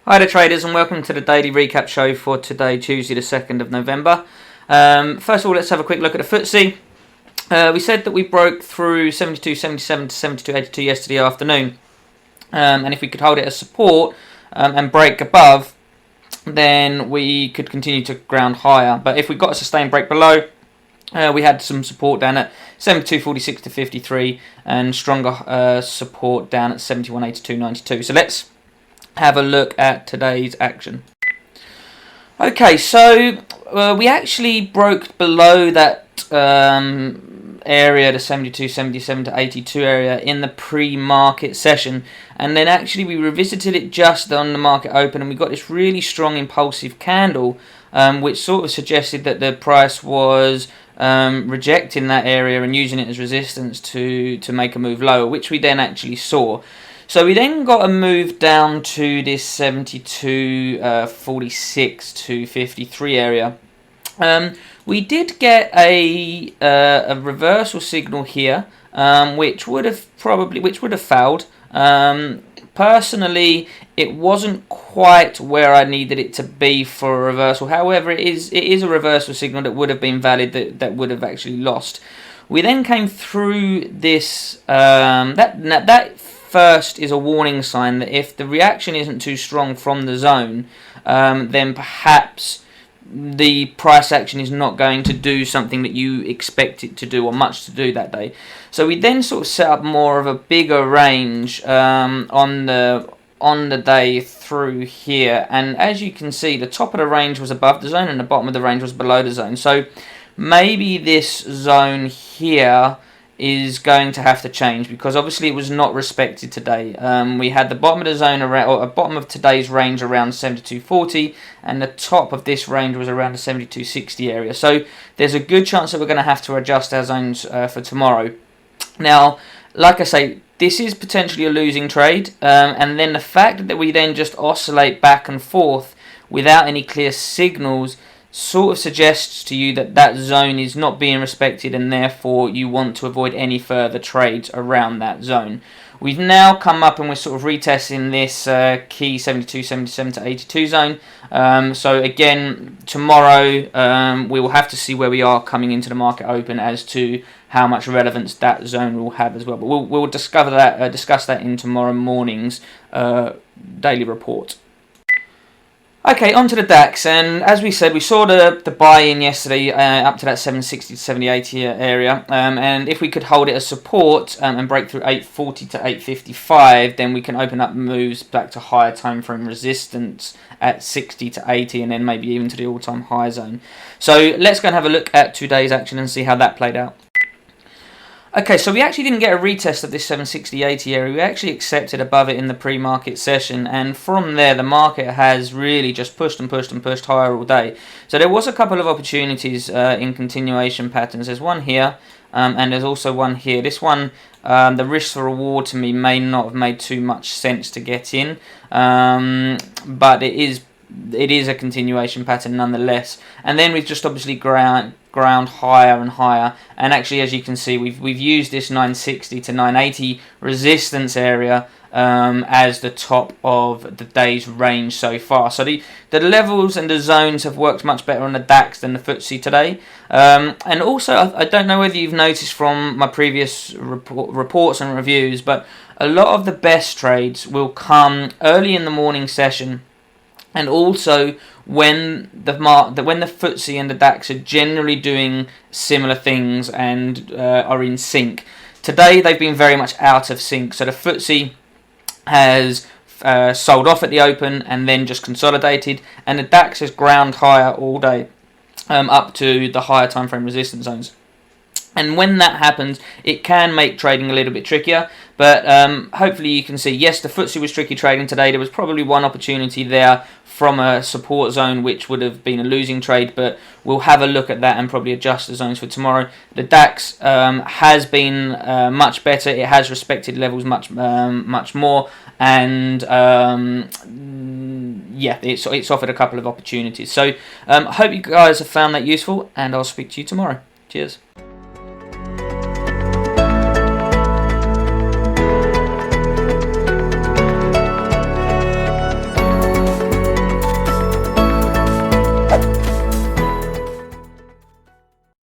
Hi there traders, and welcome to the daily recap show for today, Tuesday the 2nd of November. First of all, let's have a quick look at the FTSE. We said that we broke through 72.77 to 72.82 yesterday afternoon, and if we could hold it as support and break above, then we could continue to ground higher. But if we got a sustained break below, we had some support down at 72.46 to 53 and stronger support down at 71.82.92. So let's have a look at today's action. Okay, so we actually broke below that area, the 72.77 to 82 area in the pre-market session, and then actually we revisited it just on the market open, and we got this really strong impulsive candle, which sort of suggested that the price was rejecting that area and using it as resistance to make a move lower, which we then actually saw. So we then got a move down to this 72.46 to 53 area. We did get a reversal signal here, which would have failed. Personally, it wasn't quite where I needed it to be for a reversal. However, it is a reversal signal that would have been valid, that would have actually lost. We then came through this that first is a warning sign that if the reaction isn't too strong from the zone, then perhaps the price action is not going to do something that you expect it to do or much to do that day. So we then sort of set up more of a bigger range on the day through here, and as you can see, the top of the range was above the zone and the bottom of the range was below the zone. So maybe this zone here is going to have to change, because obviously it was not respected today. We had the bottom of the zone around, or bottom of today's range around 72.40, and the top of this range was around the 72.60 area. So there's a good chance that we're going to have to adjust our zones for tomorrow. Now, like I say, this is potentially a losing trade, and then the fact that we then just oscillate back and forth without any clear signals sort of suggests to you that that zone is not being respected, and therefore you want to avoid any further trades around that zone. We've now come up and we're sort of retesting this key 72.77 to 82 zone. So again, tomorrow we will have to see where we are coming into the market open as to how much relevance that zone will have as well. But we'll discuss that in tomorrow morning's daily report. Okay, on to the DAX, and as we said, we saw the buy-in yesterday up to that 760 to 70.80 area, and if we could hold it as support and break through 840 to 855, then we can open up moves back to higher time frame resistance at 60 to 80, and then maybe even to the all-time high zone. So let's go and have a look at today's action and see how that played out. Okay, so we actually didn't get a retest of this 760.80 area. We actually accepted above it in the pre-market session, and from there the market has really just pushed and pushed and pushed higher all day. So there was a couple of opportunities in continuation patterns. There's one here, and there's also one here. This one, the risk for reward to me may not have made too much sense to get in, but it is a continuation pattern nonetheless. And then we've just obviously ground higher and higher, and actually, as you can see, we've used this 960 to 980 resistance area as the top of the day's range so far. So the levels and the zones have worked much better on the DAX than the FTSE today. And also, I don't know whether you've noticed from my previous reports and reviews, but a lot of the best trades will come early in the morning session, and also when the FTSE and the DAX are generally doing similar things and are in sync. Today they've been very much out of sync. So the FTSE has sold off at the open and then just consolidated, and the DAX has ground higher all day up to the higher time frame resistance zones. And when that happens, it can make trading a little bit trickier. But hopefully you can see, yes, the FTSE was tricky trading today. There was probably one opportunity there from a support zone which would have been a losing trade, but we'll have a look at that and probably adjust the zones for tomorrow. The DAX has been much better. It has respected levels much more, and yeah, it's offered a couple of opportunities. So I hope you guys have found that useful, and I'll speak to you tomorrow. Cheers.